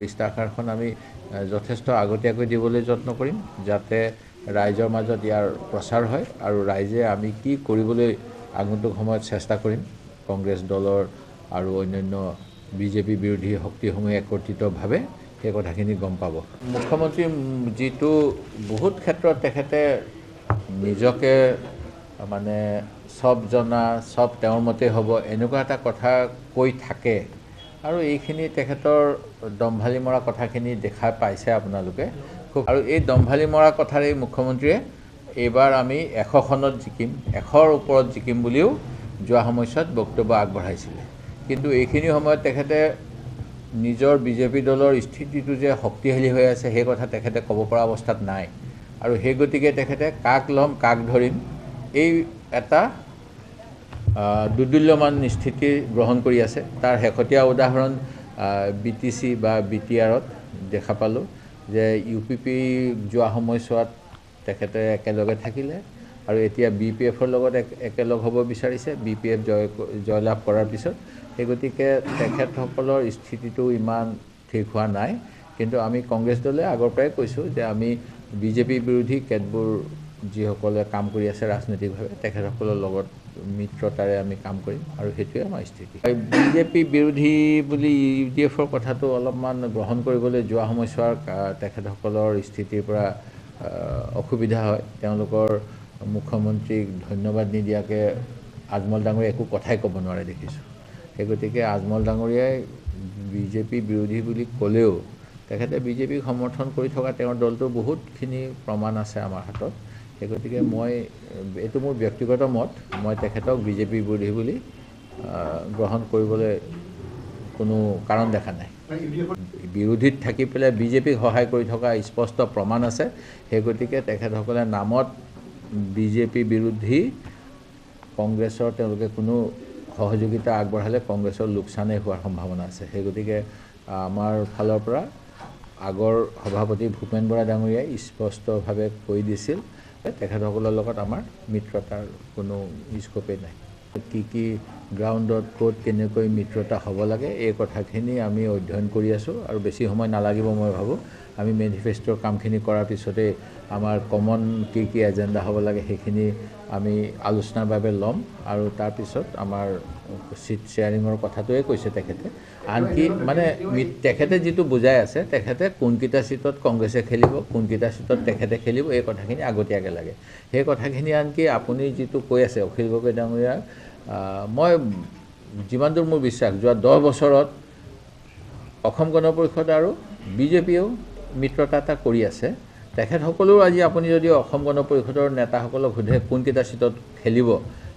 ইস্তাহাৰখন আমি যথেষ্ট আগতীয়াকৈ দিবলৈ যত্ন কৰিম যাতে ৰাইজৰ মাজত ইয়াৰ প্ৰচাৰ হয় আৰু ৰাইজে আমি কি কৰিবলৈ আগন্তুক সময়ত চেষ্টা কৰিম কংগ্ৰেছ দলৰ আৰু অন্যান্য বিজেপি বিৰোধী শক্তিসমূহে একত্ৰিতভাৱে সেই কথাখিনি গম পাব। মুখ্যমন্ত্ৰী যিটো বহুত ক্ষেত্ৰত তেখেতে নিজকে মানে সব জনা সব তেওঁৰ মতে হ'ব এনেকুৱা এটা কথা কৈ থাকে আৰু এইখিনি তেখেতৰ দম্ভালি মৰা কথাখিনি দেখা পাইছে আপোনালোকে খুব আৰু এই দম্ভালি মৰা কথাৰে মুখ্যমন্ত্ৰীয়ে এইবাৰ আমি 100খনত জিকিম 100ৰ ওপৰত জিকিম বুলিও যোৱা সময়ত বক্তব্য আগবঢ়াইছিলে কিন্তু এইখিনি সময়ত তেখেতে নিজৰ বিজেপি দলৰ স্থিতিটো যে শক্তিশালী হৈ আছে সেই কথা তেখেতে ক'ব পৰা অৱস্থাত নাই আৰু সেই গতিকে তেখেতে কাক ল'ম কাক ধৰিম এই এটা দুদুল্যমান স্থিতি গ্ৰহণ কৰি আছে তাৰ শেহতীয়া উদাহৰণ BTC বা BTRত দেখা পালোঁ যে UPP যোৱা সময়ছোৱাত তেখেতে একেলগে থাকিলে আৰু এতিয়া BPFৰ লগত একেলগ হ'ব বিচাৰিছে BPF জয়লাভ কৰাৰ পিছত সেই গতিকে তেখেতসকলৰ স্থিতিটো ইমান ঠিক হোৱা নাই কিন্তু আমি কংগ্ৰেছ দলে আগৰ পৰাই কৈছোঁ যে আমি বিজেপি বিৰোধী কেতবোৰ যিসকলে কাম কৰি আছে ৰাজনৈতিকভাৱে তেখেতসকলৰ লগত মিত্ৰতাৰে আমি কাম কৰিম আৰু সেইটোৱে আমাৰ স্থিতি। বিজেপি বিৰোধী বুলি UDFৰ কথাটো অলপমান গ্ৰহণ কৰিবলৈ যোৱা সময়ছোৱাৰ তেখেতসকলৰ স্থিতিৰ পৰা অসুবিধা হয় তেওঁলোকৰ মুখ্যমন্ত্ৰীক ধন্যবাদ নিদিয়াকৈ আজমল ডাঙৰীয়াই একো কথাই ক'ব নোৱাৰে দেখিছোঁ সেই গতিকে আজমল ডাঙৰীয়াই বিজেপি বিৰোধী বুলি ক'লেও তেখেতে বিজেপিক সমৰ্থন কৰি থকা তেওঁৰ দলটোৰ বহুতখিনি প্ৰমাণ আছে আমাৰ হাতত সেই গতিকে মই এইটো মোৰ ব্যক্তিগত মত মই তেখেতক বিজেপি বিৰোধী বুলি গ্ৰহণ কৰিবলৈ কোনো কাৰণ দেখা নাই বিৰোধীত থাকি পেলাই বিজেপিক সহায় কৰি থকা স্পষ্ট প্ৰমাণ আছে সেই গতিকে তেখেতসকলে নামত বিজেপি বিৰোধী কংগ্ৰেছৰ তেওঁলোকে কোনো সহযোগিতা আগবঢ়ালে কংগ্ৰেছৰ লোকচানেই হোৱাৰ সম্ভাৱনা আছে সেই গতিকে আমাৰ ফালৰ পৰা আগৰ সভাপতি ভূপেন বৰা ডাঙৰীয়াই স্পষ্টভাৱে কৈ দিছিল তেখেতসকলৰ লগত আমাৰ মিত্ৰতাৰ কোনো স্কোপেই নাই কি গ্ৰাউণ্ডত ক'ত কেনেকৈ মিত্ৰতা হ'ব লাগে এই কথাখিনি আমি অধ্যয়ন কৰি আছোঁ আৰু বেছি সময় নালাগিব মই ভাবোঁ আমি মেনিফেষ্টোৰ কামখিনি কৰাৰ পিছতে আমাৰ কমন কি এজেণ্ডা হ'ব লাগে সেইখিনি আমি আলোচনাৰ বাবে ল'ম আৰু তাৰপিছত আমাৰ চিট শ্বেয়াৰিঙৰ কথাটোৱে কৈছে তেখেতে আনকি মানে তেখেতে যিটো বুজাই আছে তেখেতে কোনকেইটা চিটত কংগ্ৰেছে খেলিব কোনকেইটা চিটত তেখেতে খেলিব এই কথাখিনি আগতীয়াকৈ লাগে সেই কথাখিনি আনকি আপুনি যিটো কৈ আছে অখিল গগৈ ডাঙৰীয়া মই যিমান দূৰ মোৰ বিশ্বাস যোৱা 10 বছৰত অসম গণ পৰিষদ আৰু বিজেপিয়েও মিত্ৰতা এটা কৰি আছে তেখেতসকলেও আজি আপুনি যদি অসম গণ পৰিষদৰ নেতাসকলক সোধে কোনকেইটা চিটত খেলিব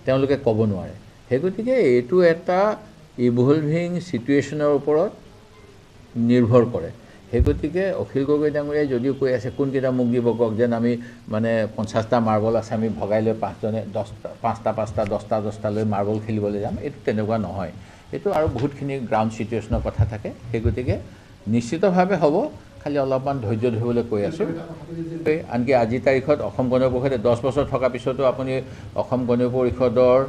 তেওঁলোকে ক'ব নোৱাৰে সেই গতিকে এইটো এটা ইভলভিং চিটুৱেশ্যনৰ ওপৰত নিৰ্ভৰ কৰে সেই গতিকে অখিল গগৈ ডাঙৰীয়াই যদিও কৈ আছে কোনকেইটা মোক দিব কওক যেন আমি মানে 50টা মাৰ্বল আছে আমি ভগাই লৈ 5জনে 5টা 10টা লৈ মাৰ্বল খেলিবলৈ যাম এইটো তেনেকুৱা নহয় এইটো আৰু বহুতখিনি গ্ৰাউণ্ড চিটুৱেশ্যনৰ কথা থাকে সেই গতিকে নিশ্চিতভাৱে হ'ব খালি অলপমান ধৈৰ্য ধৰিবলৈ কৈ আছোঁ আনকি আজিৰ তাৰিখত অসম গণ পৰিষদে 10 বছৰ থকাৰ পিছতো আপুনি অসম গণ পৰিষদৰ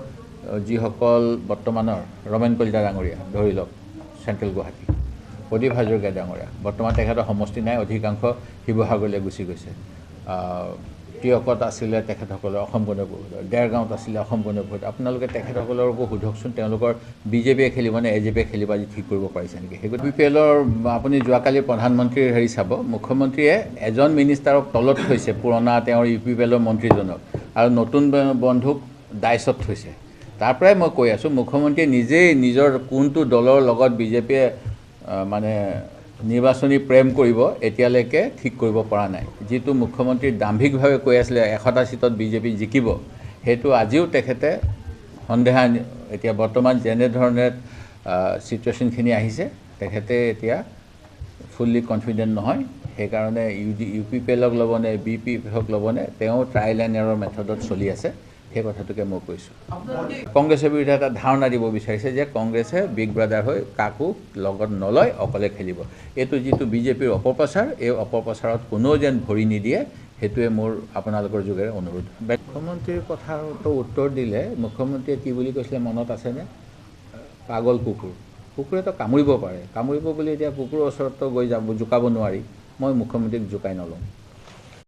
যিসকল বৰ্তমানৰ ৰমেন কলিতা ডাঙৰীয়া ধৰি লওক চেণ্ট্ৰেল গুৱাহাটী প্ৰদীপ হাজৰিকা ডাঙৰীয়া বৰ্তমান তেখেতৰ সমষ্টি নাই অধিকাংশ শিৱসাগৰলৈ গুচি গৈছে টিয়কত আছিলে তেখেতসকলৰ অসম গণ পৰিষদৰ দেৰগাঁৱত আছিলে অসম গণ পৰিষদ আপোনালোকে তেখেতসকলকো সোধকচোন তেওঁলোকৰ বিজেপিয়ে খেলিব নে এজেপিয়ে খেলিব আজি ঠিক কৰিব পাৰিছে নেকি সেই BPLৰ আপুনি যোৱাকালি প্ৰধানমন্ত্ৰীৰ হেৰি চাব মুখ্যমন্ত্ৰীয়ে এজন মিনিষ্টাৰক তলত থৈছে পুৰণা তেওঁৰ UPLৰ মন্ত্ৰীজনক আৰু নতুন বন্ধুক ডাইচত থৈছে তাৰ পৰাই মই কৈ আছোঁ মুখ্যমন্ত্ৰীয়ে নিজেই নিজৰ কোনটো দলৰ লগত বিজেপিয়ে মানে নিৰ্বাচনী প্ৰেম কৰিব এতিয়ালৈকে ঠিক কৰিব পৰা নাই যিটো মুখ্যমন্ত্ৰী দাম্ভিকভাৱে কৈ আছিলে 100টা চিটত বিজেপি জিকিব সেইটো আজিও তেখেতে সন্দেহ এতিয়া বৰ্তমান যেনেধৰণে চিটুৱেশ্যনখিনি আহিছে তেখেতে এতিয়া ফুল্লি কনফিডেণ্ট নহয় সেইকাৰণে UPLক ল'বনে BPFক ল'বনে তেওঁ ট্ৰায়েল এণ্ড এৰৰ মেথডত চলি আছে সেই কথাটোকে মই কৈছোঁ কংগ্ৰেছৰ বিৰুদ্ধে এটা ধাৰণা দিব বিচাৰিছে যে কংগ্ৰেছে বিগ ব্ৰাদাৰ হৈ কাকো লগত নলয় অকলে খেলিব এইটো যিটো বিজেপিৰ অপপ্ৰচাৰ এই অপপ্ৰচাৰত কোনেও যেন ভৰি নিদিয়ে সেইটোৱে মোৰ আপোনালোকৰ যোগেৰে অনুৰোধ মুখ্যমন্ত্ৰীৰ কথাটো উত্তৰ দিলে মুখ্যমন্ত্ৰীয়ে কি বুলি কৈছিলে মনত আছেনে পাগল কুকুৰ কুকুৰেতো কামুৰিব পাৰে, কামুৰিব বুলি এতিয়া কুকুৰৰ ওচৰততো গৈ যাব জোকাব নোৱাৰি, মই মুখ্যমন্ত্ৰীক জোকাই নলওঁ।